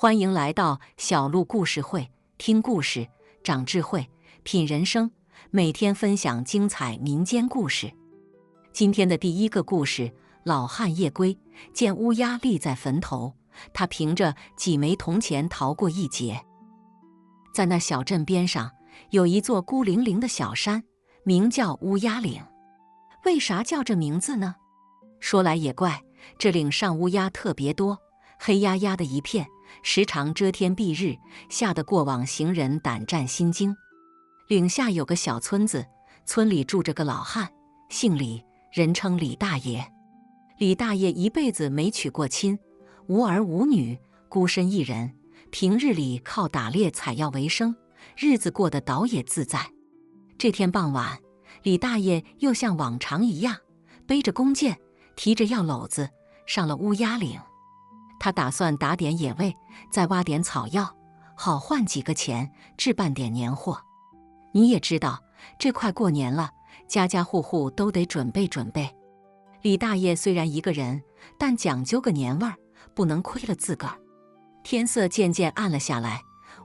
欢迎来到小鹿故事会，听故事，长智慧，品人生。每天分享精彩民间故事。今天的第一个故事：老汉夜归，见乌鸦立在坟头，他凭着几枚铜钱逃过一劫。在那小镇边上，有一座孤零零的小山，名叫乌鸦岭。为啥叫这名字呢？说来也怪，这岭上乌鸦特别多，黑压压的一片，时常遮天蔽日，吓得过往行人胆战心惊。岭下有个小村子，村里住着个老汉，姓李，人称李大爷。李大爷一辈子没娶过亲，无儿无女，孤身一人，平日里靠打猎采药为生，日子过得倒也自在。这天傍晚，李大爷又像往常一样，背着弓箭，提着药篓子，上了乌鸦岭。他打算打点野味，再挖点草药，好换几个钱，置办点年货。你也知道，这快过年了，家家户户都得准备准备。李大爷虽然一个人，但讲究个年味儿，不能亏了自个儿。天色渐渐暗了下来，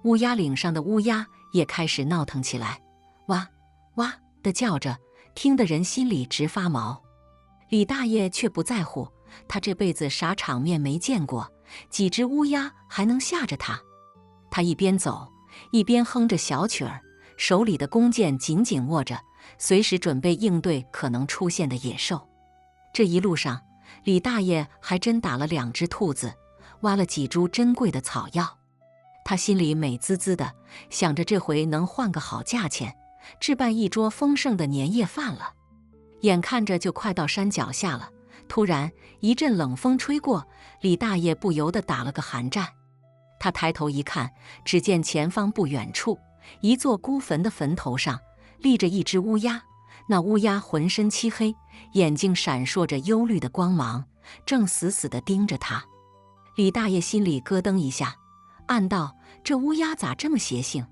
乌鸦岭上的乌鸦也开始闹腾起来，哇哇地叫着，听得人心里直发毛。李大爷却不在乎，他这辈子啥场面没见过，几只乌鸦还能吓着他？他一边走，一边哼着小曲儿，手里的弓箭紧紧握着，随时准备应对可能出现的野兽。这一路上，李大爷还真打了2只兔子，挖了几株珍贵的草药。他心里美滋滋的，想着这回能换个好价钱，置办一桌丰盛的年夜饭了。眼看着就快到山脚下了，突然一阵冷风吹过，李大爷不由得打了个寒战。他抬头一看，只见前方不远处，一座孤坟的坟头上立着一只乌鸦，那乌鸦浑身漆黑，眼睛闪烁着忧虑的光芒，正死死地盯着他。李大爷心里咯噔一下，暗道：这乌鸦咋这么邪性？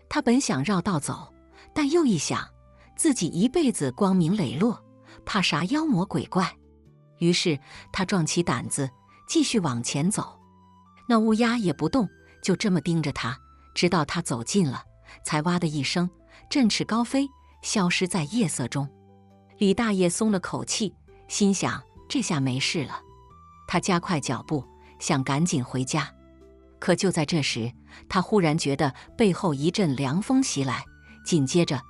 他本想绕道走，但又一想，自己一辈子光明磊落，怕啥妖魔鬼怪？于是他壮起胆子，继续往前走。那乌鸦也不动，就这么盯着他，直到他走近了，才哇的一声，振翅高飞，消失在夜色中。李大爷松了口气，心想这下没事了。他加快脚步，想赶紧回家。可就在这时，他忽然觉得背后一阵凉风袭来，紧接着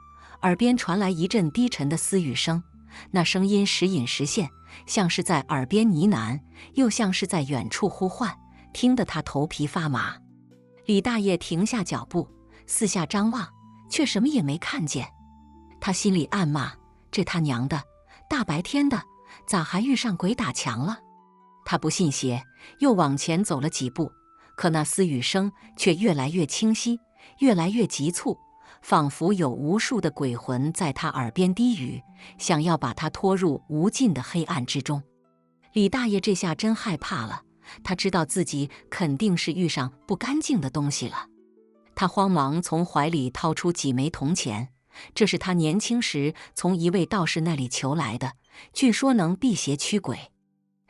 耳边传来一阵低沉的私语声，那声音时隐时现，像是在耳边呢喃，又像是在远处呼唤，听得他头皮发麻。李大爷停下脚步，四下张望，却什么也没看见。他心里暗骂：这他娘的，大白天的，咋还遇上鬼打墙了？他不信邪，又往前走了几步，可那私语声却越来越清晰，越来越急促，仿佛有无数的鬼魂在他耳边低语，想要把他拖入无尽的黑暗之中。李大爷这下真害怕了，他知道自己肯定是遇上不干净的东西了。他慌忙从怀里掏出几枚铜钱，这是他年轻时从一位道士那里求来的，据说能辟邪驱鬼。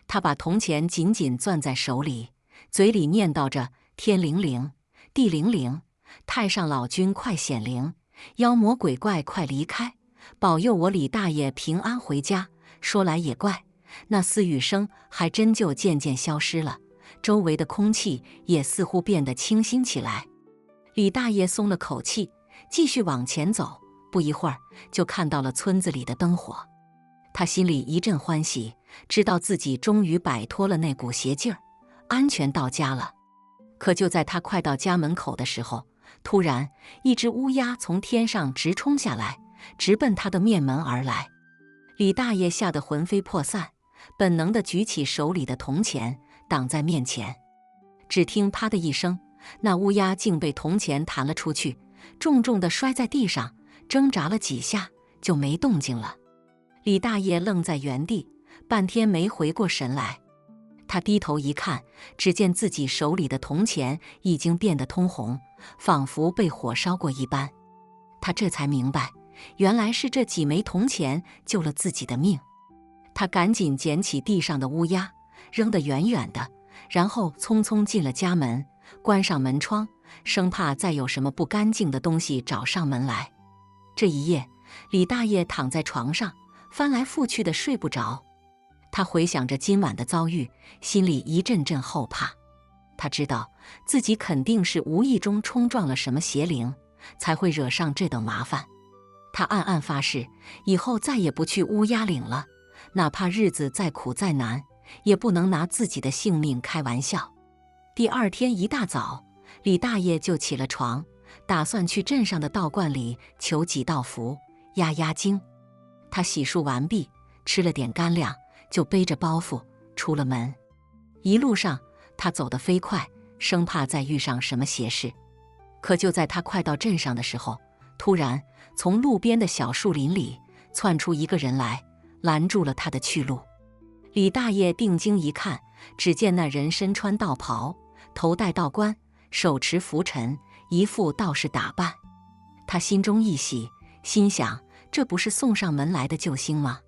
他把铜钱紧紧攥在手里，嘴里念叨着：天灵灵，地灵灵，太上老君快显灵，妖魔鬼怪快离开，保佑我李大爷平安回家。说来也怪，那私语声还真就渐渐消失了，周围的空气也似乎变得清新起来。李大爷松了口气，继续往前走，不一会儿就看到了村子里的灯火。他心里一阵欢喜，知道自己终于摆脱了那股邪劲儿，安全到家了。可就在他快到家门口的时候，突然一只乌鸦从天上直冲下来，直奔他的面门而来。李大爷吓得魂飞魄散，本能地举起手里的铜钱挡在面前。只听啪的一声，那乌鸦竟被铜钱弹了出去，重重地摔在地上，挣扎了几下就没动静了。李大爷愣在原地，半天没回过神来。他低头一看，只见自己手里的铜钱已经变得通红，仿佛被火烧过一般。他这才明白，原来是这几枚铜钱救了自己的命。他赶紧捡起地上的乌鸦，扔得远远的，然后匆匆进了家门，关上门窗，生怕再有什么不干净的东西找上门来。这一夜，李大爷躺在床上，翻来覆去的睡不着。他回想着今晚的遭遇，心里一阵阵后怕。他知道自己肯定是无意中冲撞了什么邪灵，才会惹上这等麻烦。他暗暗发誓，以后再也不去乌鸦岭了，哪怕日子再苦再难，也不能拿自己的性命开玩笑。第二天一大早，李大爷就起了床，打算去镇上的道观里求几道符，压压惊。他洗漱完毕，吃了点干粮，就背着包袱出了门。一路上，他走得飞快，生怕再遇上什么邪事。可就在他快到镇上的时候，突然从路边的小树林里窜出一个人来，拦住了他的去路。李大爷定睛一看，只见那人身穿道袍，头戴道冠，手持拂尘，一副道士打扮。他心中一喜，心想这不是送上门来的救星吗？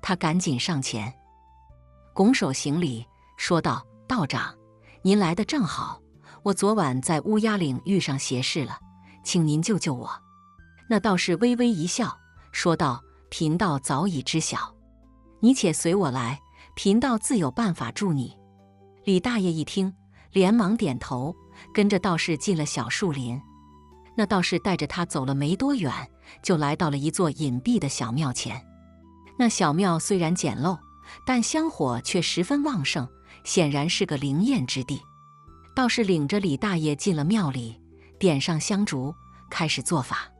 他赶紧上前，拱手行礼，说道：“道长，您来得正好，我昨晚在乌鸦岭遇上邪事了，请您救救我。”那道士微微一笑，说道：“贫道早已知晓，你且随我来，贫道自有办法助你。”李大爷一听，连忙点头，跟着道士进了小树林。那道士带着他走了没多远，就来到了一座隐蔽的小庙前。那小庙虽然简陋，但香火却十分旺盛，显然是个灵验之地。道士领着李大爷进了庙里，点上香烛，开始做法。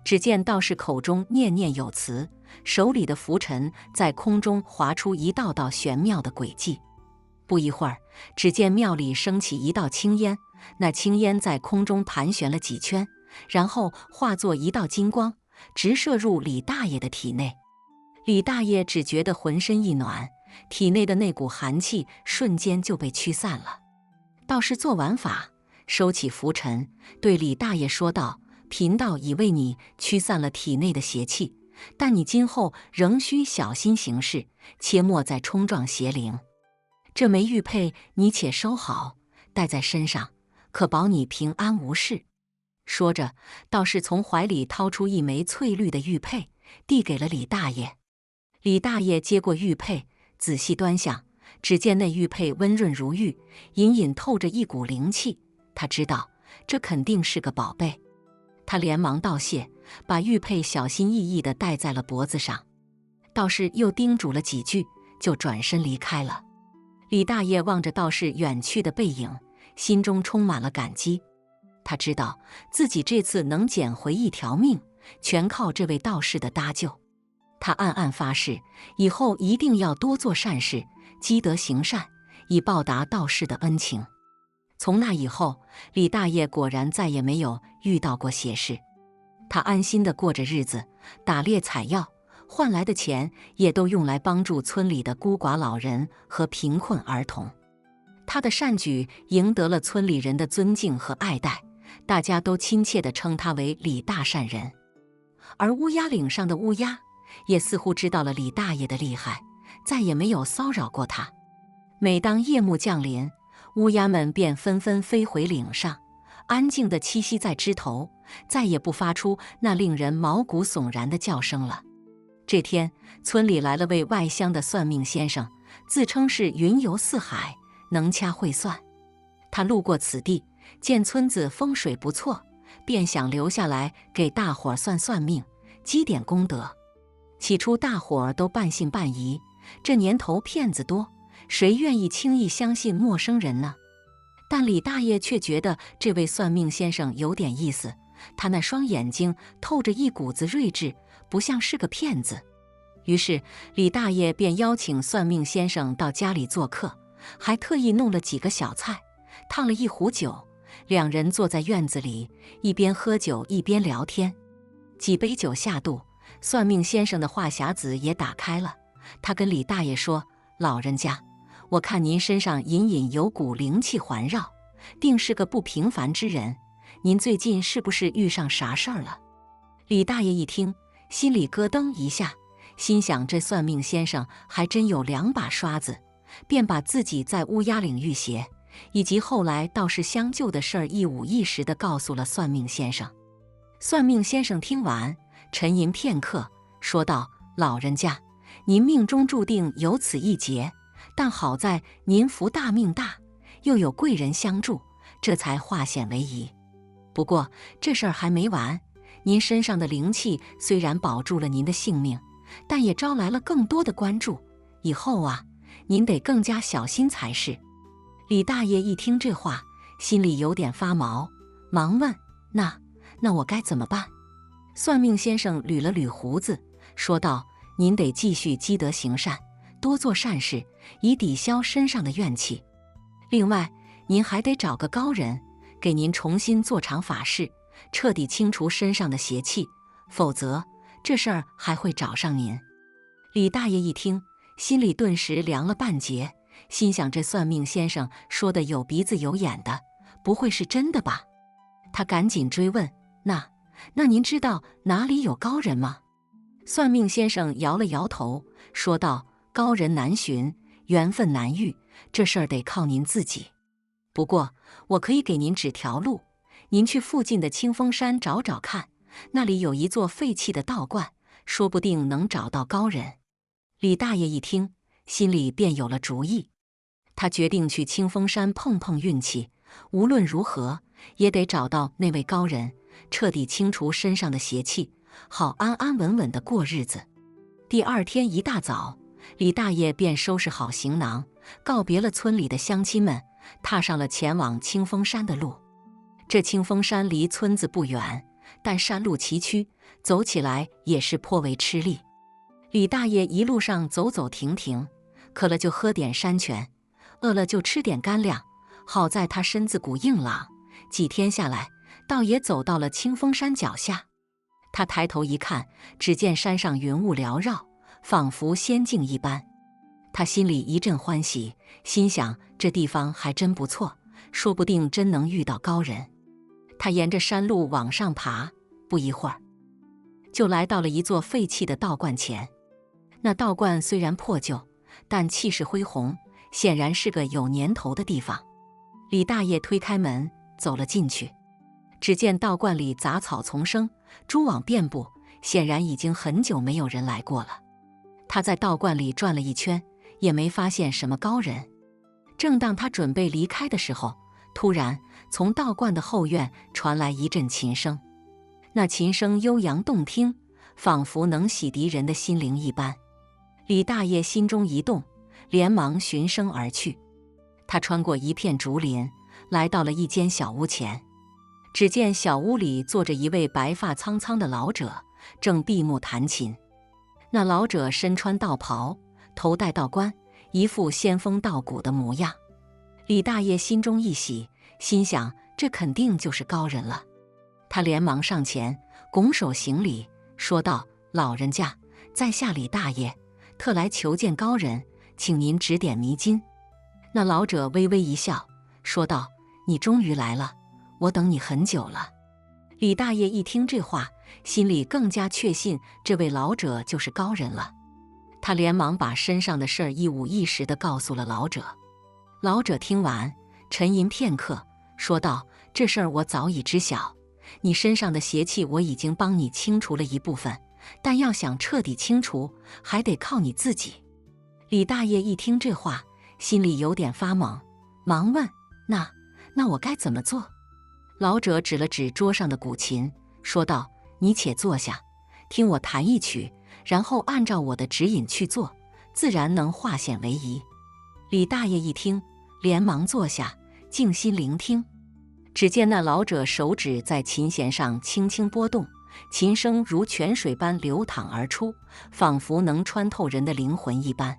只见道士口中念念有词，手里的拂尘在空中划出一道道玄妙的轨迹。不一会儿，只见庙里升起一道青烟，那青烟在空中盘旋了几圈，然后化作一道金光，直射入李大爷的体内。李大爷只觉得浑身一暖，体内的那股寒气瞬间就被驱散了。道士做完法，收起拂尘，对李大爷说道：“贫道已为你驱散了体内的邪气，但你今后仍需小心行事，切莫再冲撞邪灵。这枚玉佩你且收好，带在身上，可保你平安无事。”说着，道士从怀里掏出一枚翠绿的玉佩，递给了李大爷。李大爷接过玉佩，仔细端详，只见那玉佩温润如玉，隐隐透着一股灵气。他知道这肯定是个宝贝。他连忙道谢，把玉佩小心翼翼地戴在了脖子上。道士又叮嘱了几句，就转身离开了。李大爷望着道士远去的背影，心中充满了感激。他知道自己这次能捡回一条命，全靠这位道士的搭救。他暗暗发誓，以后一定要多做善事，积德行善，以报答道士的恩情。从那以后，李大爷果然再也没有遇到过邪事。他安心地过着日子，打猎采药，换来的钱也都用来帮助村里的孤寡老人和贫困儿童。他的善举赢得了村里人的尊敬和爱戴，大家都亲切地称他为李大善人。而乌鸦岭上的乌鸦也似乎知道了李大爷的厉害，再也没有骚扰过他。每当夜幕降临，乌鸦们便纷纷飞回岭上，安静地栖息在枝头，再也不发出那令人毛骨悚然的叫声了。这天，村里来了位外乡的算命先生，自称是云游四海，能掐会算。他路过此地，见村子风水不错，便想留下来给大伙儿算算命，积点功德。起初大伙儿都半信半疑，这年头骗子多，谁愿意轻易相信陌生人呢？但李大爷却觉得这位算命先生有点意思，他那双眼睛透着一股子睿智，不像是个骗子。于是李大爷便邀请算命先生到家里做客，还特意弄了几个小菜，烫了一壶酒，两人坐在院子里，一边喝酒一边聊天。几杯酒下肚，算命先生的话匣子也打开了，他跟李大爷说：“老人家，我看您身上隐隐有股灵气环绕，定是个不平凡之人。您最近是不是遇上啥事儿了？”李大爷一听，心里咯噔一下，心想这算命先生还真有两把刷子，便把自己在乌鸦岭遇邪，以及后来道士相救的事儿一五一十地告诉了算命先生。算命先生听完，沉吟片刻，说道：“老人家，您命中注定有此一劫，但好在您福大命大，又有贵人相助，这才化险为夷。不过这事儿还没完，您身上的灵气虽然保住了您的性命，但也招来了更多的关注，以后啊，您得更加小心才是。”李大爷一听这话，心里有点发毛，忙问：“那我该怎么办？”算命先生捋了捋胡子，说道：“您得继续积德行善，多做善事，以抵消身上的怨气。另外，您还得找个高人，给您重新做场法事，彻底清除身上的邪气，否则这事儿还会找上您。”李大爷一听，心里顿时凉了半截，心想这算命先生说的有鼻子有眼的，不会是真的吧？他赶紧追问：“那您知道哪里有高人吗？”算命先生摇了摇头，说道：“高人难寻，缘分难遇，这事儿得靠您自己。不过我可以给您指条路，您去附近的清风山找找看，那里有一座废弃的道观，说不定能找到高人。”李大爷一听，心里便有了主意。他决定去清风山碰碰运气，无论如何也得找到那位高人，彻底清除身上的邪气，好安安稳稳地过日子。第二天一大早，李大爷便收拾好行囊，告别了村里的乡亲们，踏上了前往清风山的路。这清风山离村子不远，但山路崎岖，走起来也是颇为吃力。李大爷一路上走走停停，渴了就喝点山泉，饿了就吃点干粮。好在他身子骨硬朗，几天下来，倒也走到了清风山脚下。他抬头一看，只见山上云雾缭绕，仿佛仙境一般。他心里一阵欢喜，心想这地方还真不错，说不定真能遇到高人。他沿着山路往上爬，不一会儿，就来到了一座废弃的道观前。那道观虽然破旧，但气势恢宏，显然是个有年头的地方。李大爷推开门，走了进去。只见道观里杂草丛生，蛛网遍布，显然已经很久没有人来过了。他在道观里转了一圈，也没发现什么高人。正当他准备离开的时候，突然从道观的后院传来一阵琴声。那琴声悠扬动听，仿佛能洗涤人的心灵一般。李大爷心中一动，连忙循声而去。他穿过一片竹林，来到了一间小屋前。只见小屋里坐着一位白发苍苍的老者，正闭目弹琴。那老者身穿道袍，头戴道冠，一副仙风道骨的模样。李大爷心中一喜，心想这肯定就是高人了。他连忙上前，拱手行礼，说道：“老人家，在下李大爷，特来求见高人，请您指点迷津。”那老者微微一笑，说道：“你终于来了，我等你很久了。”李大爷一听这话，心里更加确信这位老者就是高人了。他连忙把身上的事儿一五一十地告诉了老者。老者听完，沉吟片刻，说道：“这事儿我早已知晓，你身上的邪气我已经帮你清除了一部分，但要想彻底清除，还得靠你自己。”李大爷一听这话，心里有点发懵，忙问：“那我该怎么做？”老者指了指桌上的古琴，说道：“你且坐下，听我弹一曲，然后按照我的指引去做，自然能化险为夷。”李大爷一听，连忙坐下，静心聆听。只见那老者手指在琴弦上轻轻拨动，琴声如泉水般流淌而出，仿佛能穿透人的灵魂一般。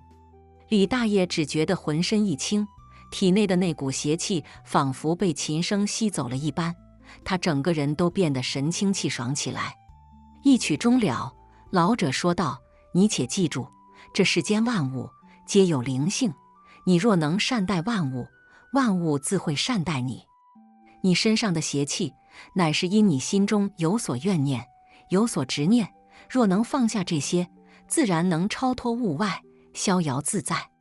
李大爷只觉得浑身一轻，体内的那股邪气仿佛被琴声吸走了一般，他整个人都变得神清气爽起来。一曲终了，老者说道：“你且记住，这世间万物皆有灵性，你若能善待万物，万物自会善待你。你身上的邪气，乃是因你心中有所怨念，有所执念，若能放下这些，自然能超脱物外，逍遥自在。”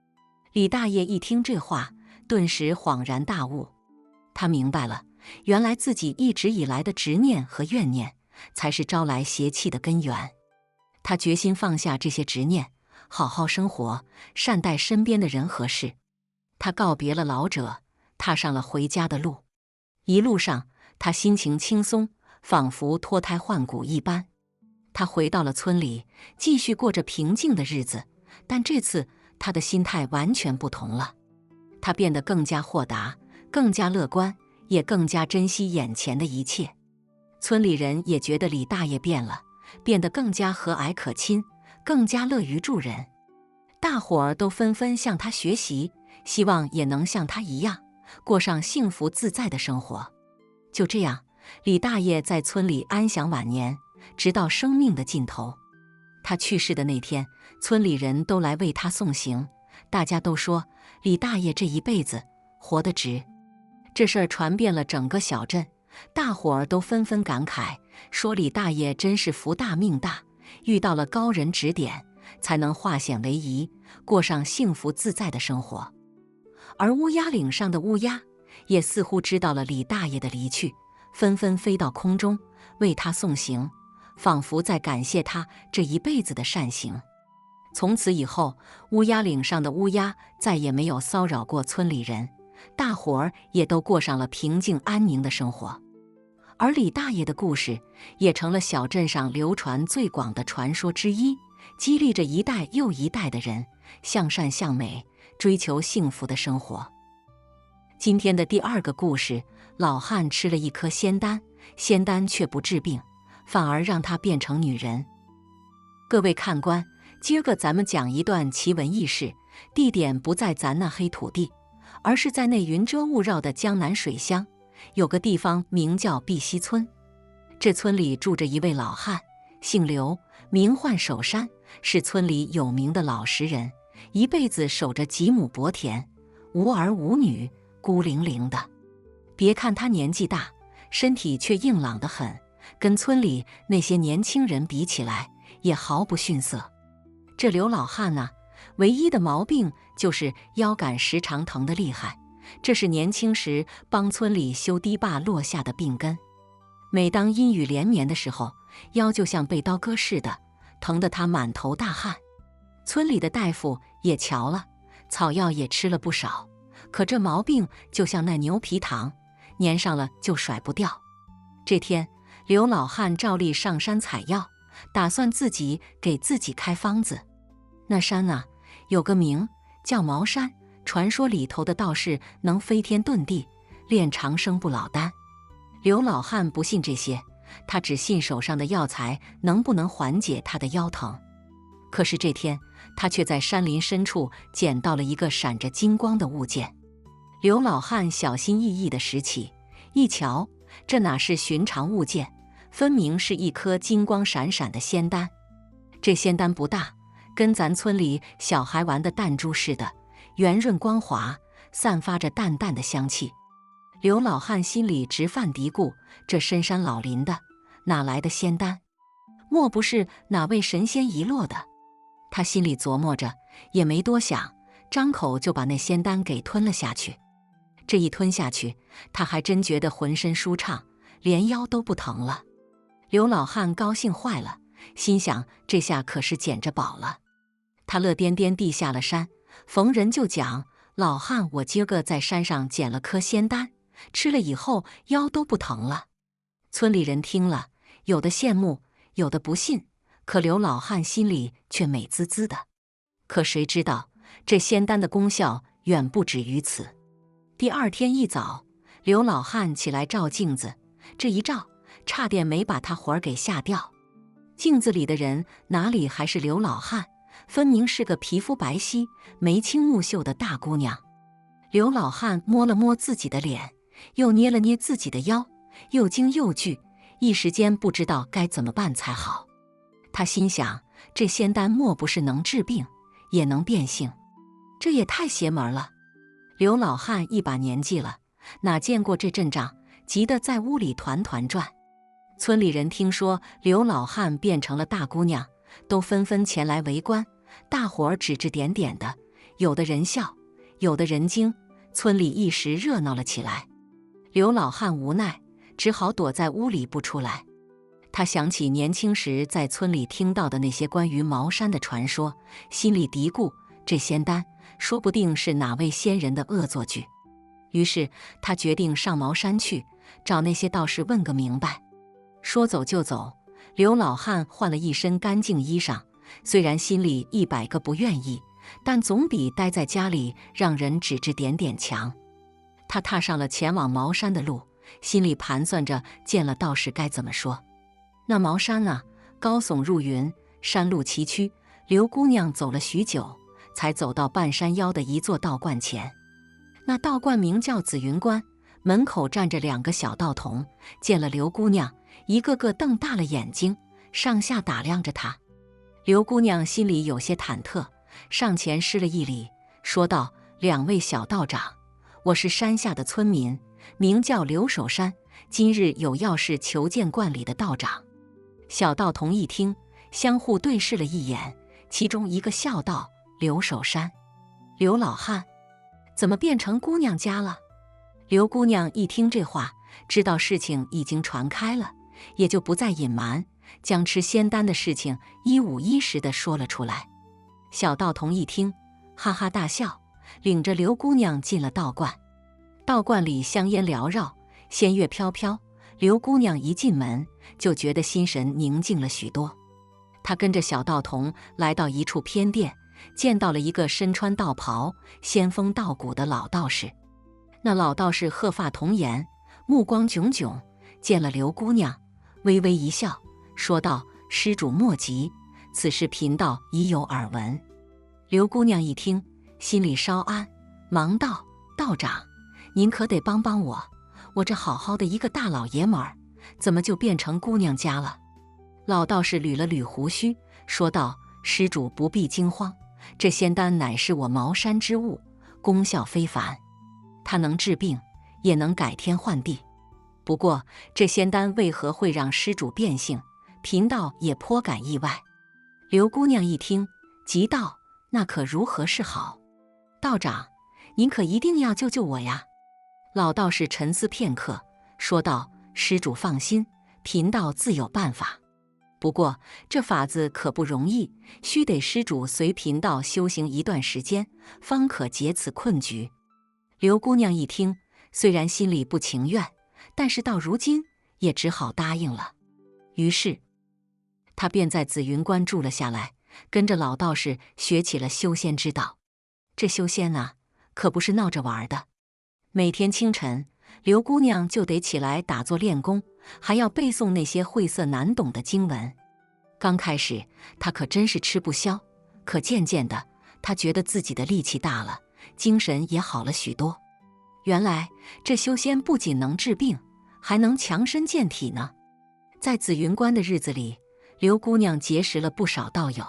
李大爷一听这话，顿时恍然大悟。他明白了，原来自己一直以来的执念和怨念，才是招来邪气的根源。他决心放下这些执念，好好生活，善待身边的人和事。他告别了老者，踏上了回家的路。一路上，他心情轻松，仿佛脱胎换骨一般。他回到了村里，继续过着平静的日子，但这次他的心态完全不同了。他变得更加豁达，更加乐观，也更加珍惜眼前的一切。村里人也觉得李大爷变了，变得更加和蔼可亲，更加乐于助人。大伙儿都纷纷向他学习，希望也能像他一样，过上幸福自在的生活。就这样，李大爷在村里安享晚年，直到生命的尽头。他去世的那天，村里人都来为他送行，大家都说李大爷这一辈子活得值。这事儿传遍了整个小镇，大伙儿都纷纷感慨，说李大爷真是福大命大，遇到了高人指点，才能化险为夷，过上幸福自在的生活。而乌鸦岭上的乌鸦也似乎知道了李大爷的离去，纷纷飞到空中为他送行，仿佛在感谢他这一辈子的善行。从此以后，乌鸦岭上的乌鸦再也没有骚扰过村里人，大伙儿也都过上了平静安宁的生活。而李大爷的故事也成了小镇上流传最广的传说之一，激励着一代又一代的人向善向美，追求幸福的生活。今天的第二个故事，老汉吃了一颗仙丹，仙丹却不治病，反而让他变成女人。各位看官，今儿个咱们讲一段奇闻异事，地点不在咱那黑土地，而是在那云遮雾绕的江南水乡，有个地方名叫碧溪村。这村里住着一位老汉，姓刘，名唤守山，是村里有名的老实人，一辈子守着几亩薄田，无儿无女，孤零零的。别看他年纪大，身体却硬朗得很，跟村里那些年轻人比起来，也毫不逊色。这刘老汉呢，唯一的毛病就是腰杆时常疼得厉害，这是年轻时帮村里修堤坝落下的病根。每当阴雨连绵的时候，腰就像被刀割似的，疼得他满头大汗。村里的大夫也瞧了，草药也吃了不少，可这毛病就像那牛皮糖，粘上了就甩不掉。这天，刘老汉照例上山采药，打算自己给自己开方子。那山啊，有个名叫茅山，传说里头的道士能飞天遁地，炼长生不老丹。刘老汉不信这些，他只信手上的药材能不能缓解他的腰疼。可是这天，他却在山林深处捡到了一个闪着金光的物件。刘老汉小心翼翼地拾起，一瞧，这哪是寻常物件，分明是一颗金光闪闪的仙丹。这仙丹不大，跟咱村里小孩玩的弹珠似的，圆润光滑，散发着淡淡的香气。刘老汉心里直犯嘀咕，这深山老林的，哪来的仙丹？莫不是哪位神仙遗落的？他心里琢磨着，也没多想，张口就把那仙丹给吞了下去。这一吞下去，他还真觉得浑身舒畅，连腰都不疼了。刘老汉高兴坏了，心想这下可是捡着宝了。他乐颠颠地下了山，逢人就讲：老汉，我今儿个在山上捡了颗仙丹，吃了以后腰都不疼了。村里人听了，有的羡慕，有的不信，可刘老汉心里却美滋滋的。可谁知道，这仙丹的功效远不止于此。第二天一早，刘老汉起来照镜子，这一照，差点没把他魂儿给吓掉。镜子里的人哪里还是刘老汉，分明是个皮肤白皙、眉清目秀的大姑娘。刘老汉摸了摸自己的脸，又捏了捏自己的腰，又惊又惧，一时间不知道该怎么办才好。他心想，这仙丹莫不是能治病，也能变性，这也太邪门了。刘老汉一把年纪了，哪见过这阵仗，急得在屋里团团转。村里人听说刘老汉变成了大姑娘，都纷纷前来围观，大伙儿指指点点的，有的人笑，有的人惊，村里一时热闹了起来。刘老汉无奈，只好躲在屋里不出来。他想起年轻时在村里听到的那些关于茅山的传说，心里嘀咕：这仙丹说不定是哪位仙人的恶作剧。于是他决定上茅山去，找那些道士问个明白。说走就走，刘老汉换了一身干净衣裳，虽然心里100个不愿意，但总比待在家里让人指指点点强。他踏上了前往茅山的路，心里盘算着见了道士该怎么说。那茅山啊，高耸入云，山路崎岖，刘姑娘走了许久，才走到半山腰的一座道观前。那道观名叫紫云观，门口站着2个小道童，见了刘姑娘，一个个瞪大了眼睛，上下打量着她。刘姑娘心里有些忐忑，上前施了一礼，说道：“2位小道长，我是山下的村民，名叫刘守山，今日有要事求见观里的道长。”小道童一听，相互对视了一眼，其中一个笑道：“刘守山，刘老汉，怎么变成姑娘家了？”刘姑娘一听这话，知道事情已经传开了，也就不再隐瞒，将吃仙丹的事情一五一十地说了出来。小道童一听，哈哈大笑，领着刘姑娘进了道观。道观里香烟缭绕，仙乐飘飘，刘姑娘一进门就觉得心神宁静了许多。她跟着小道童来到一处偏殿，见到了一个身穿道袍、仙风道骨的老道士。那老道士鹤发童颜，目光炯炯，见了刘姑娘，微微一笑，说道：“施主莫急，此事贫道已有耳闻。”刘姑娘一听，心里稍安，忙道：“道长，您可得帮帮我，我这好好的一个大老爷们儿，怎么就变成姑娘家了？”老道士捋了捋胡须，说道：“施主不必惊慌，这仙丹乃是我茅山之物，功效非凡，它能治病，也能改天换地。不过这仙丹为何会让施主变性，贫道也颇感意外。”刘姑娘一听，急道：“那可如何是好？道长，您可一定要救救我呀！”老道士沉思片刻，说道：“施主放心，贫道自有办法。不过这法子可不容易，须得施主随贫道修行一段时间，方可解此困局。”刘姑娘一听，虽然心里不情愿，但是到如今也只好答应了。于是她便在紫云观住了下来，跟着老道士学起了修仙之道。这修仙啊，可不是闹着玩的。每天清晨，刘姑娘就得起来打坐练功，还要背诵那些晦涩难懂的经文。刚开始她可真是吃不消，可渐渐的，她觉得自己的力气大了，精神也好了许多。原来这修仙不仅能治病，还能强身健体呢。在紫云观的日子里，刘姑娘结识了不少道友，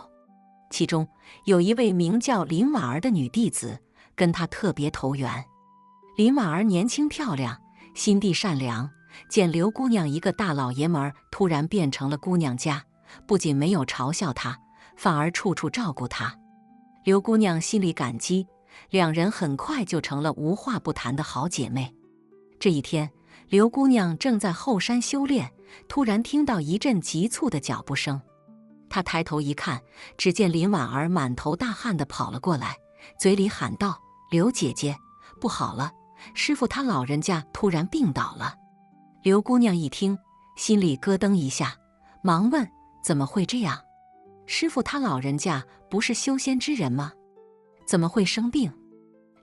其中有一位名叫林婉儿的女弟子，跟她特别投缘。林婉儿年轻漂亮，心地善良，见刘姑娘一个大老爷们儿突然变成了姑娘家，不仅没有嘲笑她，反而处处照顾她。刘姑娘心里感激，两人很快就成了无话不谈的好姐妹。这一天，刘姑娘正在后山修炼，突然听到一阵急促的脚步声。她抬头一看，只见林婉儿满头大汗地跑了过来，嘴里喊道：“刘姐姐，不好了，师傅他老人家突然病倒了。”刘姑娘一听，心里咯噔一下，忙问：“怎么会这样？师傅他老人家不是修仙之人吗？怎么会生病？”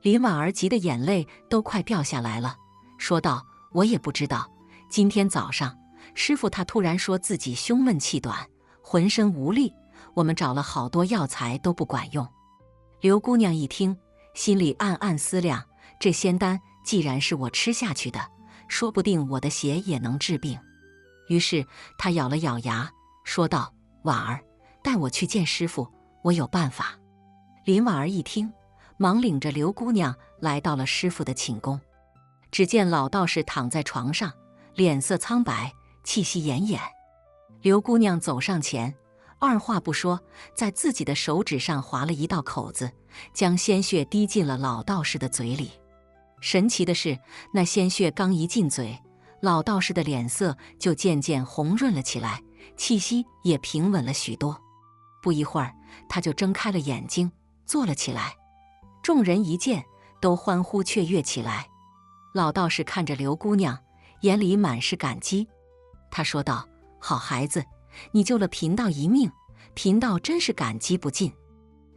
林婉儿急得眼泪都快掉下来了，说道：“我也不知道，今天早上师傅他突然说自己胸闷气短，浑身无力，我们找了好多药材都不管用。”刘姑娘一听，心里暗暗思量，这仙丹既然是我吃下去的，说不定我的邪也能治病。于是她咬了咬牙，说道：“婉儿，带我去见师傅，我有办法。”林婉儿一听，忙领着刘姑娘来到了师傅的寝宫。只见老道士躺在床上，脸色苍白，气息奄奄。刘姑娘走上前，二话不说，在自己的手指上划了一道口子，将鲜血滴进了老道士的嘴里。神奇的是，那鲜血刚一进嘴，老道士的脸色就渐渐红润了起来，气息也平稳了许多。不一会儿，他就睁开了眼睛，坐了起来。众人一见，都欢呼雀跃起来。老道士看着刘姑娘，眼里满是感激。他说道：“好孩子，你救了贫道一命，贫道真是感激不尽。”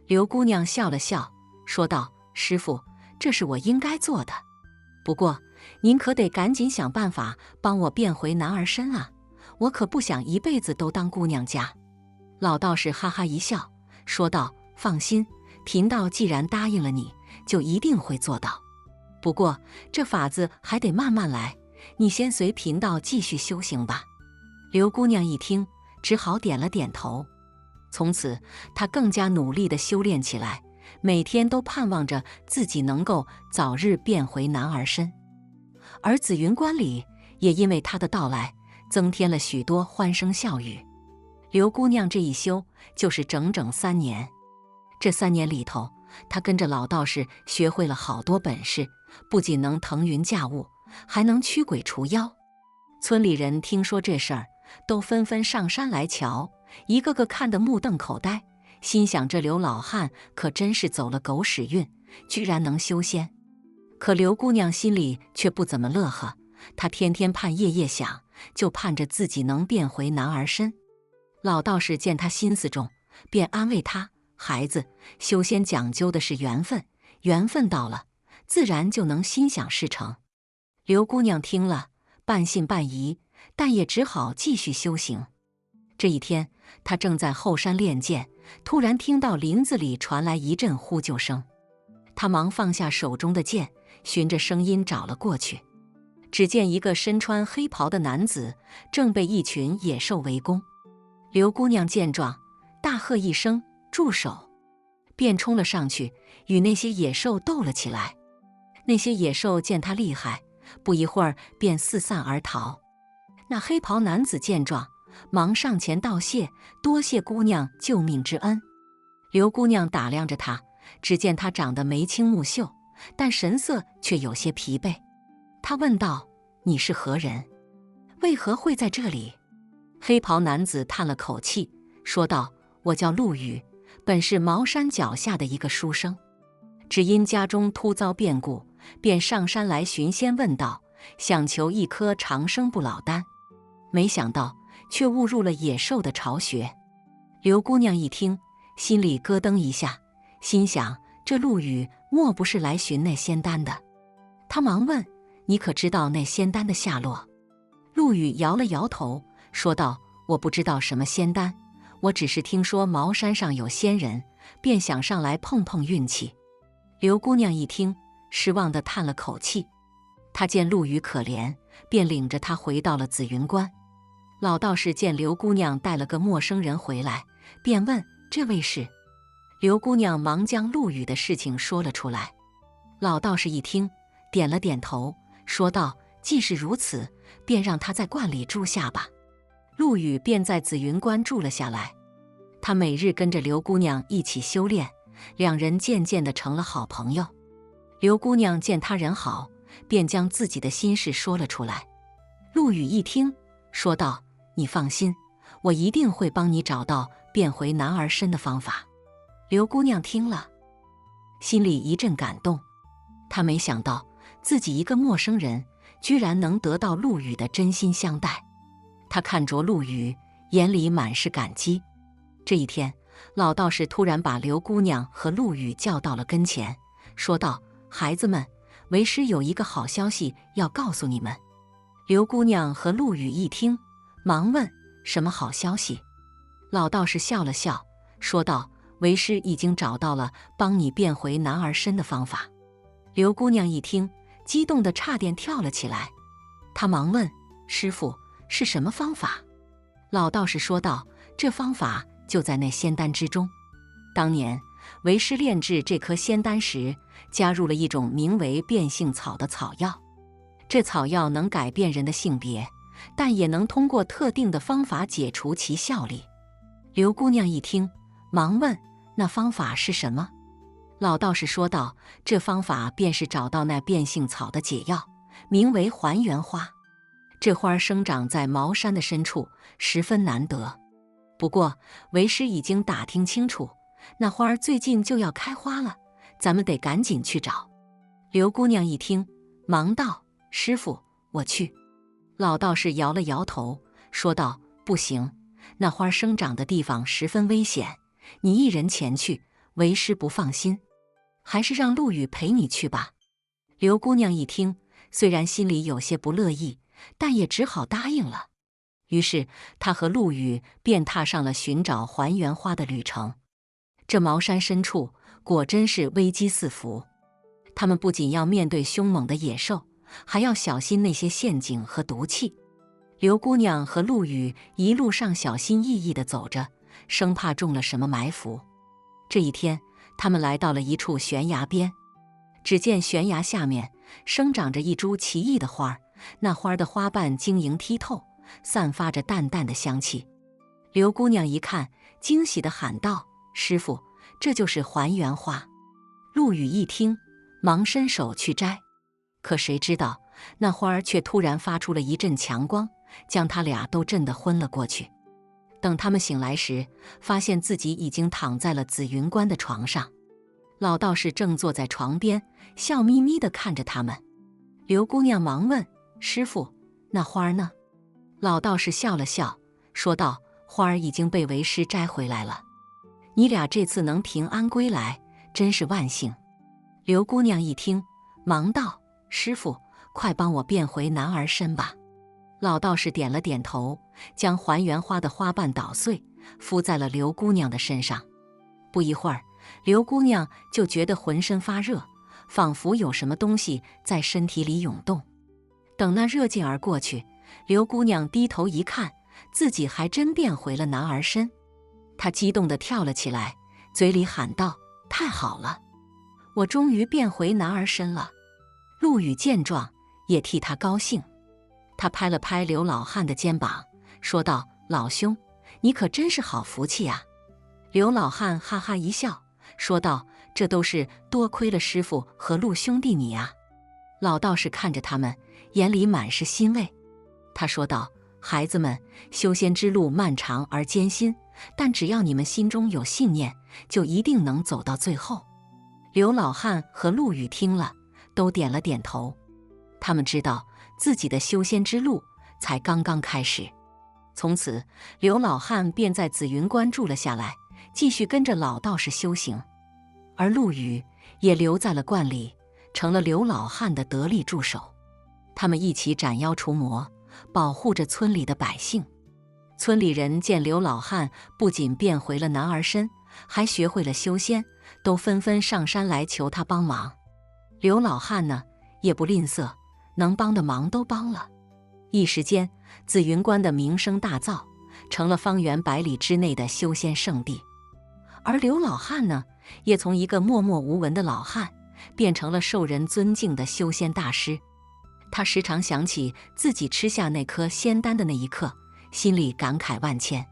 刘姑娘笑了笑，说道：“师傅，这是我应该做的。不过，您可得赶紧想办法帮我变回男儿身啊！我可不想一辈子都当姑娘家。”老道士哈哈一笑，说道：“放心，贫道既然答应了你，就一定会做到。不过这法子还得慢慢来，你先随贫道继续修行吧。”刘姑娘一听，只好点了点头。从此，她更加努力地修炼起来，每天都盼望着自己能够早日变回男儿身。而紫云观里也因为她的到来，增添了许多欢声笑语。刘姑娘这一修就是整整3年。这3年里头，她跟着老道士学会了好多本事，不仅能腾云驾雾，还能驱鬼除妖。村里人听说这事儿，都纷纷上山来瞧，一个个看得目瞪口呆，心想这刘老汉可真是走了狗屎运，居然能修仙。可刘姑娘心里却不怎么乐呵，她天天盼夜夜想，就盼着自己能变回男儿身。老道士见她心思重，便安慰她：“孩子，修仙讲究的是缘分，缘分到了，自然就能心想事成。”刘姑娘听了，半信半疑，但也只好继续修行。这一天，她正在后山练剑，突然听到林子里传来一阵呼救声。她忙放下手中的剑，循着声音找了过去。只见一个身穿黑袍的男子正被一群野兽围攻。刘姑娘见状，大喝一声：“住手！”便冲了上去，与那些野兽斗了起来。那些野兽见她厉害，不一会儿便四散而逃。那黑袍男子见状，忙上前道谢：“多谢姑娘救命之恩。”刘姑娘打量着他，只见他长得眉清目秀，但神色却有些疲惫。她问道：“你是何人？为何会在这里？”黑袍男子叹了口气，说道：“我叫陆羽，本是茅山脚下的一个书生，只因家中突遭变故，便上山来寻仙问道，想求一颗长生不老丹。没想到却误入了野兽的巢穴。”刘姑娘一听，心里咯噔一下，心想这陆羽莫不是来寻那仙丹的？她忙问：“你可知道那仙丹的下落？”陆羽摇了摇头，说道：“我不知道什么仙丹，我只是听说茅山上有仙人，便想上来碰碰运气。”刘姑娘一听，失望地叹了口气。她见陆羽可怜，便领着他回到了紫云观。老道士见刘姑娘带了个陌生人回来，便问：“这位是？”刘姑娘忙将陆羽的事情说了出来。老道士一听，点了点头，说道：“既是如此，便让他在观里住下吧。”陆羽便在紫云观住了下来。他每日跟着刘姑娘一起修炼，两人渐渐地成了好朋友。刘姑娘见他人好，便将自己的心事说了出来。陆羽一听，说道：“你放心，我一定会帮你找到变回男儿身的方法。”刘姑娘听了，心里一阵感动。她没想到自己一个陌生人，居然能得到陆羽的真心相待。她看着陆羽，眼里满是感激。这一天，老道士突然把刘姑娘和陆羽叫到了跟前，说道：“孩子们，为师有一个好消息要告诉你们。”刘姑娘和陆羽一听，忙问：“什么好消息？”老道士笑了笑，说道：“为师已经找到了帮你变回男儿身的方法。”刘姑娘一听，激动得差点跳了起来。她忙问：“师傅，是什么方法？”老道士说道：“这方法就在那仙丹之中。当年为师炼制这颗仙丹时，加入了一种名为变性草的草药。这草药能改变人的性别，但也能通过特定的方法解除其效力。”刘姑娘一听，忙问：“那方法是什么？”老道士说道：“这方法便是找到那变性草的解药，名为还原花。这花生长在茅山的深处，十分难得。不过为师已经打听清楚，那花儿最近就要开花了，咱们得赶紧去找。”刘姑娘一听，忙道：“师傅，我去。”老道士摇了摇头，说道：“不行，那花生长的地方十分危险，你一人前去，为师不放心。还是让陆羽陪你去吧。”刘姑娘一听，虽然心里有些不乐意，但也只好答应了。于是她和陆羽便踏上了寻找还原花的旅程。这茅山深处果真是危机四伏，他们不仅要面对凶猛的野兽，还要小心那些陷阱和毒气。刘姑娘和陆羽一路上小心翼翼地走着，生怕中了什么埋伏。这一天，他们来到了一处悬崖边，只见悬崖下面生长着一株奇异的花，那花的花瓣晶莹剔透，散发着淡淡的香气。刘姑娘一看，惊喜地喊道：“师傅，这就是还原花。”陆羽一听，忙伸手去摘，可谁知道那花儿却突然发出了一阵强光，将他俩都震得昏了过去。等他们醒来时，发现自己已经躺在了紫云观的床上。老道士正坐在床边，笑眯眯地看着他们。刘姑娘忙问：“师傅，那花儿呢？”老道士笑了笑，说道：“花儿已经被为师摘回来了，你俩这次能平安归来，真是万幸。”刘姑娘一听，忙道：“师傅，快帮我变回男儿身吧。”老道士点了点头，将还原花的花瓣捣碎，敷在了刘姑娘的身上。不一会儿，刘姑娘就觉得浑身发热，仿佛有什么东西在身体里涌动。等那热劲儿过去，刘姑娘低头一看，自己还真变回了男儿身。她激动地跳了起来，嘴里喊道：“太好了，我终于变回男儿身了！”陆羽见状，也替她高兴。他拍了拍刘老汉的肩膀，说道：“老兄，你可真是好福气啊！”刘老汉哈哈一笑，说道：“这都是多亏了师傅和陆兄弟你啊。”老道士看着他们，眼里满是欣慰。他说道：“孩子们，修仙之路漫长而艰辛，但只要你们心中有信念，就一定能走到最后。”刘老汉和陆羽听了，都点了点头。他们知道自己的修仙之路才刚刚开始。从此，刘老汉便在紫云观住了下来，继续跟着老道士修行。而陆羽也留在了观里，成了刘老汉的得力助手。他们一起斩妖除魔，保护着村里的百姓。村里人见刘老汉不仅变回了男儿身，还学会了修仙，都纷纷上山来求他帮忙。刘老汉呢，也不吝啬，能帮的忙都帮了。一时间，紫云观的名声大噪，成了方圆100里之内的修仙圣地。而刘老汉呢，也从一个默默无闻的老汉，变成了受人尊敬的修仙大师。他时常想起自己吃下那颗仙丹的那一刻，心里感慨万千。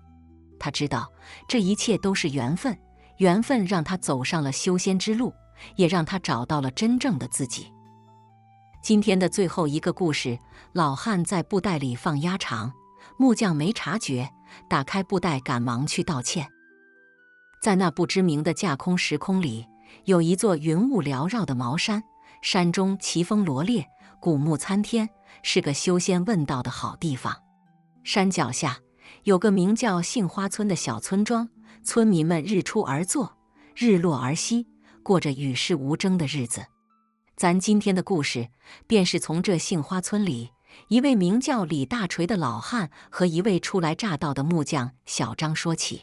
他知道这一切都是缘分，缘分让他走上了修仙之路，也让他找到了真正的自己。今天的最后一个故事，老汉在布袋里放鸭肠，木匠没察觉，打开布袋赶忙去道歉。在那不知名的架空时空里，有一座云雾缭绕的茅山，山中奇峰罗列，古木参天，是个修仙问道的好地方。山脚下有个名叫杏花村的小村庄，村民们日出而作，日落而息，过着与世无争的日子。咱今天的故事便是从这杏花村里，一位名叫李大锤的老汉和一位初来乍到的木匠小张说起。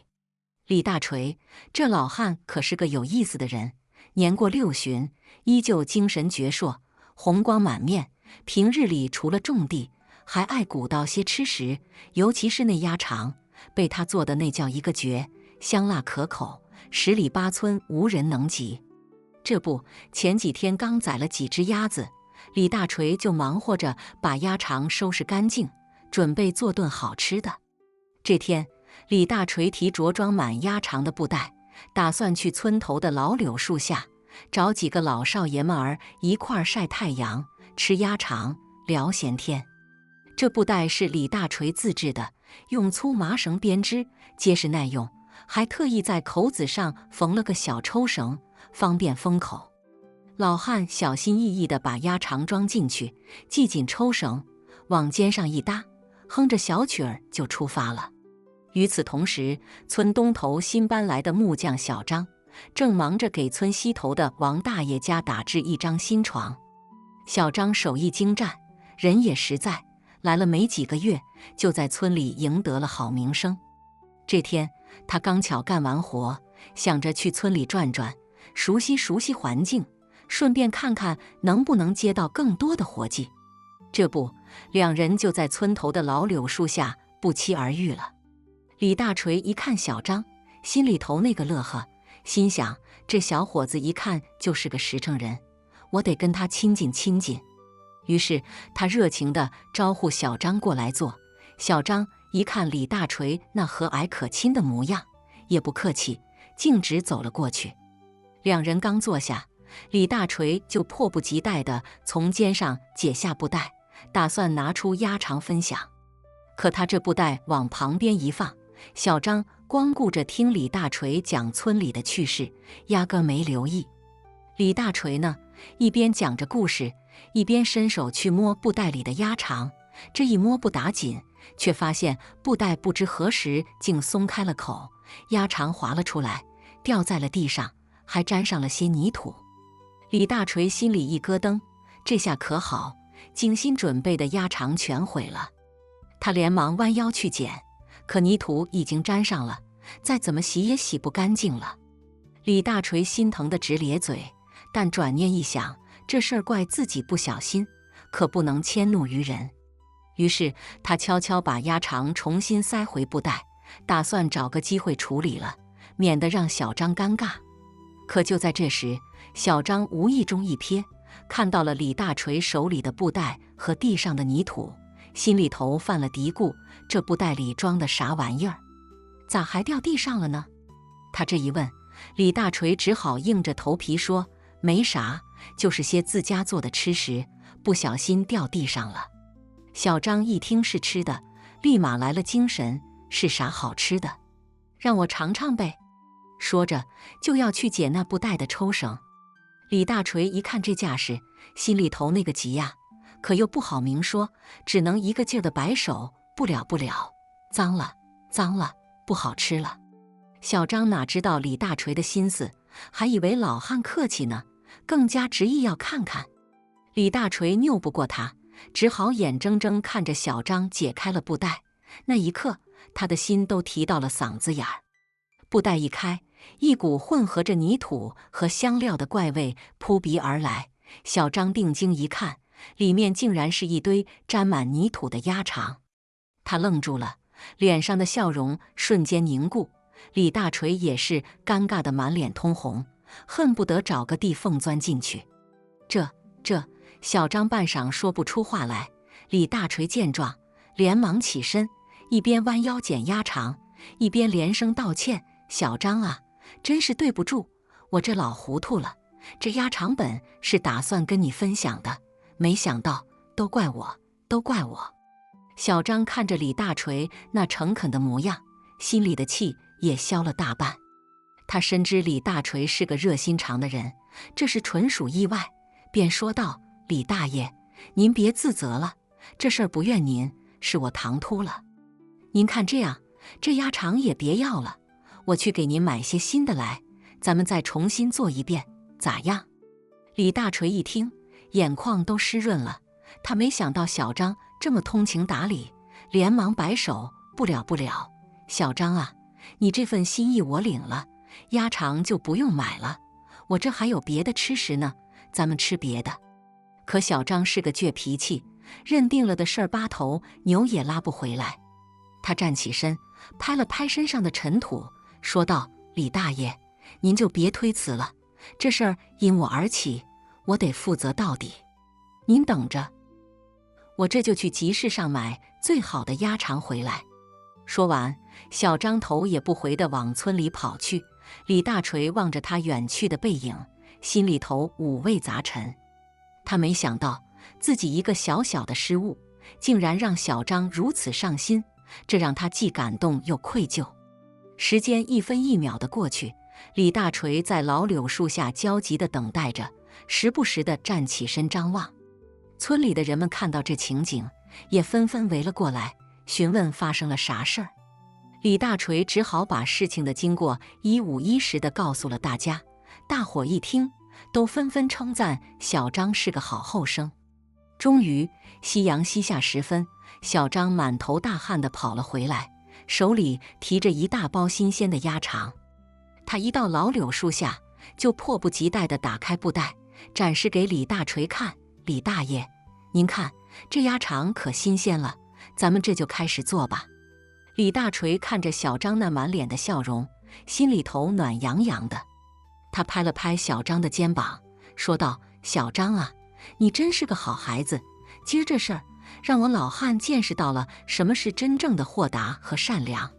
李大锤这老汉可是个有意思的人，年过60，依旧精神矍铄，红光满面。平日里除了种地，还爱鼓捣些吃食，尤其是那鸭肠，被他做的那叫一个绝，香辣可口，10里8村无人能及。这不，前几天刚宰了几只鸭子，李大锤就忙活着把鸭肠收拾干净，准备做顿好吃的。这天，李大锤提着装满鸭肠的布袋，打算去村头的老柳树下找几个老少爷们儿一块儿晒太阳、吃鸭肠、聊闲天。这布袋是李大锤自制的，用粗麻绳编织，结实耐用，还特意在口子上缝了个小抽绳，方便封口。老汉小心翼翼地把鸭肠装进去，系紧抽绳，往肩上一搭，哼着小曲儿就出发了。与此同时，村东头新搬来的木匠小张正忙着给村西头的王大爷家打制一张新床。小张手艺精湛，人也实在，来了没几个月，就在村里赢得了好名声。这天，他刚巧干完活，想着去村里转转，熟悉熟悉环境，顺便看看能不能接到更多的活计。这不，两人就在村头的老柳树下不期而遇了。李大锤一看小张，心里头那个乐呵，心想这小伙子一看就是个实诚人，我得跟他亲近亲近。于是他热情地招呼小张过来坐。小张一看李大锤那和蔼可亲的模样，也不客气，径直走了过去。两人刚坐下，李大锤就迫不及待地从肩上解下布袋，打算拿出鸭肠分享。可他这布袋往旁边一放，小张光顾着听李大锤讲村里的趣事，压根没留意。李大锤呢，一边讲着故事，一边伸手去摸布袋里的鸭肠。这一摸不打紧，却发现布袋不知何时竟松开了口，鸭肠滑了出来，掉在了地上，还沾上了些泥土。李大锤心里一咯噔，这下可好，精心准备的鸭肠全毁了。他连忙弯腰去捡，可泥土已经沾上了，再怎么洗也洗不干净了。李大锤心疼得直咧嘴，但转念一想，这事儿怪自己不小心，可不能迁怒于人。于是他悄悄把鸭肠重新塞回布袋，打算找个机会处理了，免得让小张尴尬。可就在这时，小张无意中一瞥，看到了李大锤手里的布袋和地上的泥土，心里头犯了嘀咕，这布袋里装的啥玩意儿？咋还掉地上了呢？他这一问，李大锤只好硬着头皮说没啥，就是些自家做的吃食，不小心掉地上了。小张一听是吃的，立马来了精神，是啥好吃的？让我尝尝呗。说着就要去解那布袋的抽绳。李大锤一看这架势，心里头那个急呀，可又不好明说，只能一个劲儿的摆手，不了不了，脏了脏了，不好吃了。小张哪知道李大锤的心思，还以为老汉客气呢，更加执意要看看。李大锤拗不过他，只好眼睁睁看着小张解开了布袋。那一刻，他的心都提到了嗓子眼儿。布袋一开，一股混合着泥土和香料的怪味扑鼻而来。小张定睛一看，里面竟然是一堆沾满泥土的鸭肠。他愣住了，脸上的笑容瞬间凝固。李大锤也是尴尬得满脸通红，恨不得找个地缝钻进去。这，小张半晌说不出话来。李大锤见状，连忙起身，一边弯腰捡鸭肠，一边连声道歉：“小张啊，真是对不住，我这老糊涂了。这鸭肠本是打算跟你分享的，没想到都怪我，都怪我。”小张看着李大锤那诚恳的模样，心里的气也消了大半。他深知李大锤是个热心肠的人，这是纯属意外，便说道：“李大爷，您别自责了，这事儿不怨您，是我唐突了。您看这样，这鸭肠也别要了，我去给您买些新的来，咱们再重新做一遍，咋样？”李大锤一听，眼眶都湿润了。他没想到小张这么通情达理，连忙摆手：“不了不了，小张啊，你这份心意我领了，鸭肠就不用买了，我这还有别的吃食呢，咱们吃别的。”可小张是个倔脾气，认定了的事儿八头牛也拉不回来。他站起身，拍了拍身上的尘土，说道：“李大爷，您就别推辞了，这事儿因我而起，我得负责到底。您等着，我这就去集市上买最好的鸭肠回来。”说完，小张头也不回地往村里跑去。李大锤望着他远去的背影，心里头五味杂陈。他没想到自己一个小小的失误，竟然让小张如此上心，这让他既感动又愧疚。时间一分一秒地过去，李大锤在老柳树下焦急地等待着，时不时地站起身张望。村里的人们看到这情景，也纷纷围了过来，询问发生了啥事儿。李大锤只好把事情的经过一五一十地告诉了大家。大伙一听，都纷纷称赞小张是个好后生。终于，夕阳西下时分，小张满头大汗地跑了回来，手里提着一大包新鲜的鸭肠。他一到老柳树下，就迫不及待地打开布袋，展示给李大锤看。李大爷，您看这鸭肠可新鲜了，咱们这就开始做吧。李大锤看着小张那满脸的笑容，心里头暖洋洋的。他拍了拍小张的肩膀，说道：“小张啊，你真是个好孩子，今儿这事儿让我老汉见识到了什么是真正的豁达和善良。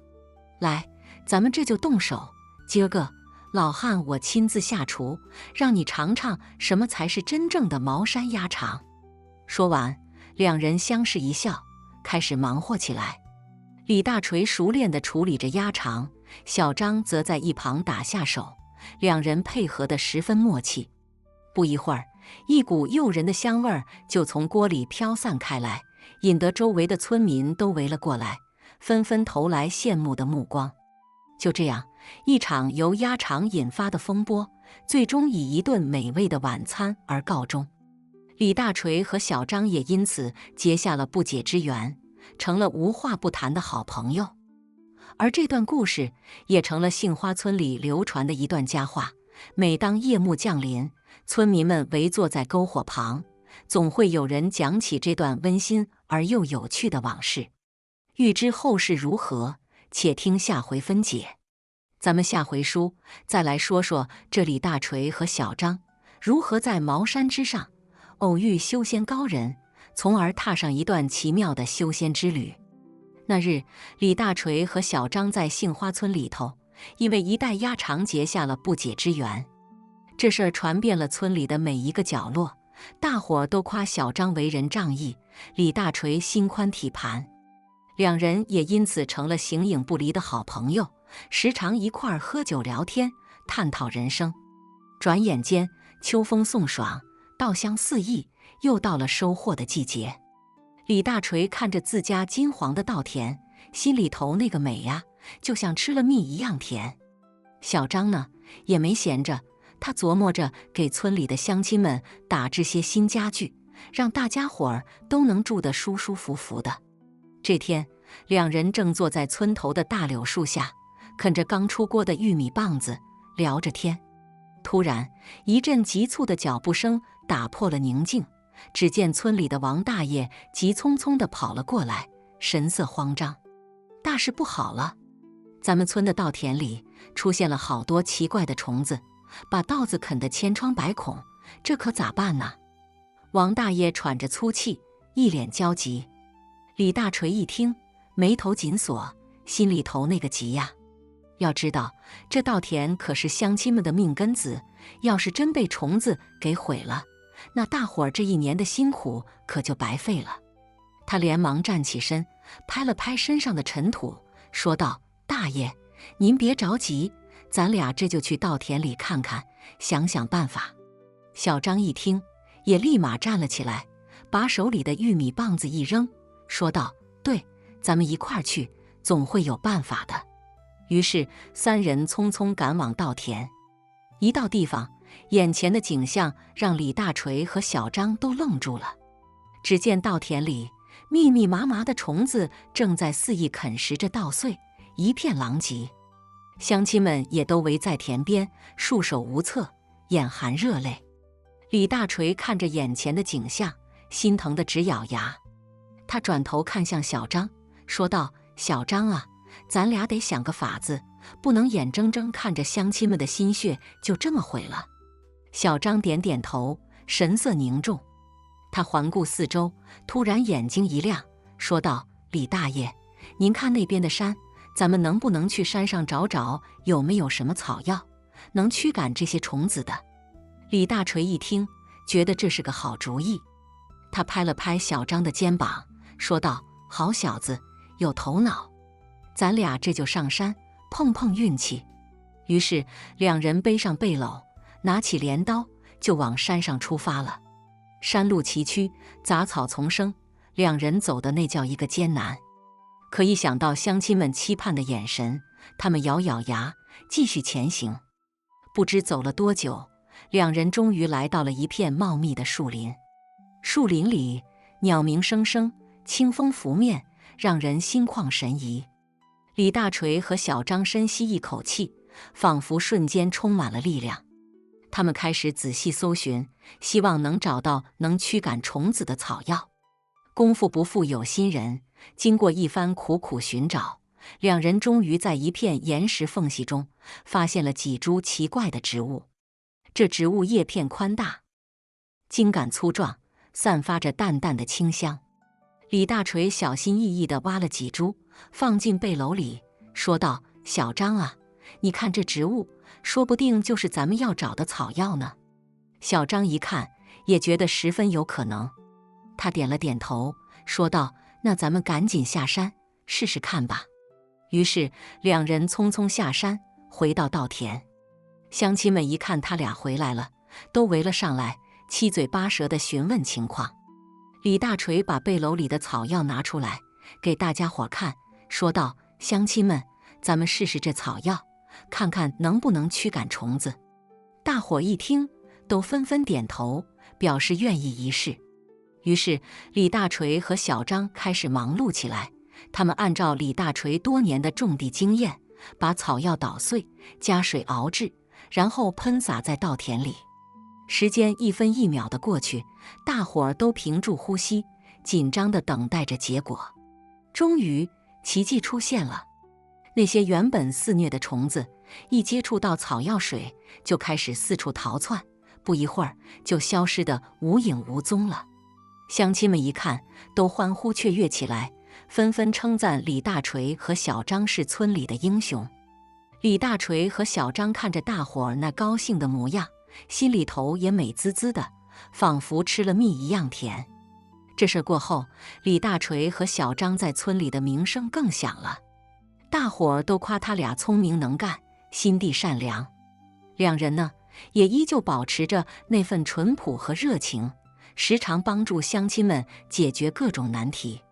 来，咱们这就动手，今儿个老汉我亲自下厨，让你尝尝什么才是真正的茅山鸭肠。”说完，两人相视一笑，开始忙活起来。李大锤熟练地处理着鸭肠，小张则在一旁打下手，两人配合得十分默契。不一会儿，一股诱人的香味儿就从锅里飘散开来，引得周围的村民都围了过来，纷纷投来羡慕的目光。就这样，一场由鸭肠引发的风波，最终以一顿美味的晚餐而告终。李大锤和小张也因此结下了不解之缘，成了无话不谈的好朋友。而这段故事也成了杏花村里流传的一段佳话。每当夜幕降临，村民们围坐在篝火旁，总会有人讲起这段温馨而又有趣的往事。欲知后事如何，且听下回分解。咱们下回书再来说说这李大锤和小张如何在茅山之上偶遇修仙高人，从而踏上一段奇妙的修仙之旅。那日，李大锤和小张在杏花村里头，因为一袋鸭肠结下了不解之缘。这事儿传遍了村里的每一个角落，大伙儿都夸小张为人仗义，李大锤心宽体盘。两人也因此成了形影不离的好朋友，时常一块儿喝酒聊天，探讨人生。转眼间，秋风送爽，稻香四溢，又到了收获的季节。李大锤看着自家金黄的稻田，心里头那个美呀，就像吃了蜜一样甜。小张呢，也没闲着，他琢磨着给村里的乡亲们打制些新家具，让大家伙儿都能住得舒舒服服的。这天，两人正坐在村头的大柳树下，啃着刚出锅的玉米棒子，聊着天。突然，一阵急促的脚步声打破了宁静。只见村里的王大爷急匆匆地跑了过来，神色慌张：“大事不好了！咱们村的稻田里出现了好多奇怪的虫子，把稻子啃得千疮百孔，这可咋办呢？”王大爷喘着粗气，一脸焦急。李大锤一听，眉头紧锁，心里头那个急呀！要知道，这稻田可是乡亲们的命根子，要是真被虫子给毁了，那大伙儿这一年的辛苦可就白费了。他连忙站起身，拍了拍身上的尘土，说道：“大爷，您别着急，咱俩这就去稻田里看看，想想办法。”小张一听，也立马站了起来，把手里的玉米棒子一扔，说道：“对，咱们一块儿去，总会有办法的。”于是三人匆匆赶往稻田。一到地方，眼前的景象让李大锤和小张都愣住了。只见稻田里密密麻麻的虫子正在肆意啃食着稻穗，一片狼藉。乡亲们也都围在田边，束手无策，眼含热泪。李大锤看着眼前的景象，心疼得直咬牙。他转头看向小张，说道：“小张啊，咱俩得想个法子，不能眼睁睁看着乡亲们的心血就这么毁了。”小张点点头，神色凝重。他环顾四周，突然眼睛一亮，说道：“李大爷，您看那边的山，咱们能不能去山上找找有没有什么草药，能驱赶这些虫子的？”李大锤一听，觉得这是个好主意，他拍了拍小张的肩膀，说道：“好小子，有头脑，咱俩这就上山碰碰运气。”于是两人背上背篓，拿起镰刀，就往山上出发了。山路崎岖，杂草丛生，两人走的那叫一个艰难。可一想到乡亲们期盼的眼神，他们咬咬牙，继续前行。不知走了多久，两人终于来到了一片茂密的树林。树林里鸟鸣声声，清风拂面，让人心旷神怡。李大锤和小张深吸一口气，仿佛瞬间充满了力量。他们开始仔细搜寻，希望能找到能驱赶虫子的草药。功夫不负有心人，经过一番苦苦寻找，两人终于在一片岩石缝隙中发现了几株奇怪的植物。这植物叶片宽大，茎杆粗壮，散发着淡淡的清香。李大锤小心翼翼地挖了几株，放进背篓里，说道：“小张啊，你看这植物，说不定就是咱们要找的草药呢。”小张一看，也觉得十分有可能。他点了点头，说道：“那咱们赶紧下山试试看吧。”于是两人匆匆下山，回到稻田。乡亲们一看他俩回来了，都围了上来，七嘴八舌地询问情况。李大锤把背篓里的草药拿出来，给大家伙看，说道：“乡亲们，咱们试试这草药，看看能不能驱赶虫子。”大伙一听，都纷纷点头，表示愿意一试。于是李大锤和小张开始忙碌起来。他们按照李大锤多年的种地经验，把草药捣碎，加水熬制，然后喷洒在稻田里。时间一分一秒地过去，大伙儿都屏住呼吸，紧张地等待着结果。终于，奇迹出现了。那些原本肆虐的虫子，一接触到草药水，就开始四处逃窜，不一会儿就消失得无影无踪了。乡亲们一看，都欢呼雀跃起来，纷纷称赞李大锤和小张是村里的英雄。李大锤和小张看着大伙儿那高兴的模样，心里头也美滋滋的，仿佛吃了蜜一样甜。这事过后，李大锤和小张在村里的名声更响了，大伙儿都夸他俩聪明能干，心地善良。两人呢，也依旧保持着那份淳朴和热情，时常帮助乡亲们解决各种难题。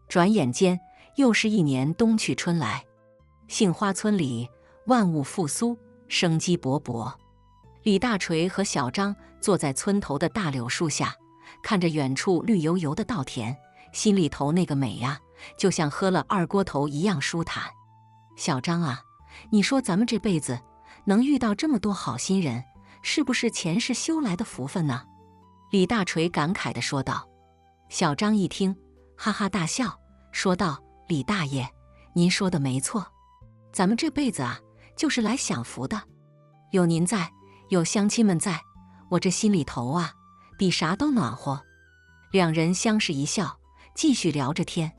转眼间，又是一年冬去春来，杏花村里万物复苏，生机勃勃。李大锤和小张坐在村头的大柳树下，看着远处绿油油的稻田，心里头那个美呀，就像喝了二锅头一样舒坦。小张啊，你说咱们这辈子能遇到这么多好心人，是不是前世修来的福分呢？李大锤感慨地说道。小张一听，哈哈大笑，说道：“李大爷，您说的没错，咱们这辈子啊，就是来享福的。有您在，有乡亲们在，我这心里头啊，比啥都暖和。”两人相视一笑，继续聊着天。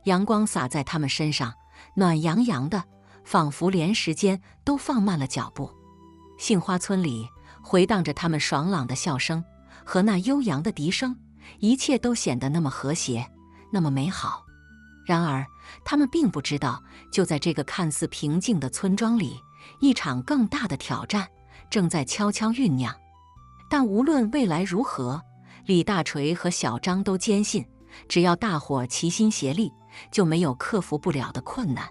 阳光洒在他们身上，暖洋洋的，仿佛连时间都放慢了脚步。杏花村里回荡着他们爽朗的笑声和那悠扬的笛声，一切都显得那么和谐，那么美好。然而他们并不知道，就在这个看似平静的村庄里，一场更大的挑战正在悄悄酝酿。但无论未来如何，李大锤和小张都坚信，只要大伙儿齐心协力，就没有克服不了的困难。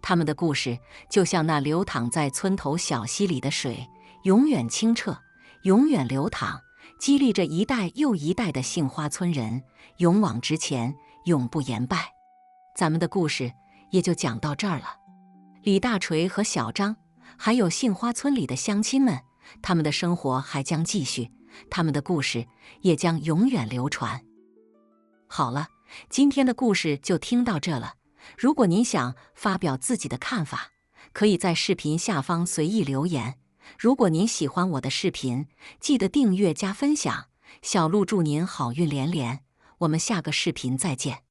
他们的故事就像那流淌在村头小溪里的水，永远清澈，永远流淌，激励着一代又一代的杏花村人勇往直前，永不言败。咱们的故事也就讲到这儿了。李大锤和小张，还有杏花村里的乡亲们，他们的生活还将继续，他们的故事也将永远流传。好了，今天的故事就听到这了。如果您想发表自己的看法，可以在视频下方随意留言。如果您喜欢我的视频，记得订阅加分享。小鹿祝您好运连连，我们下个视频再见。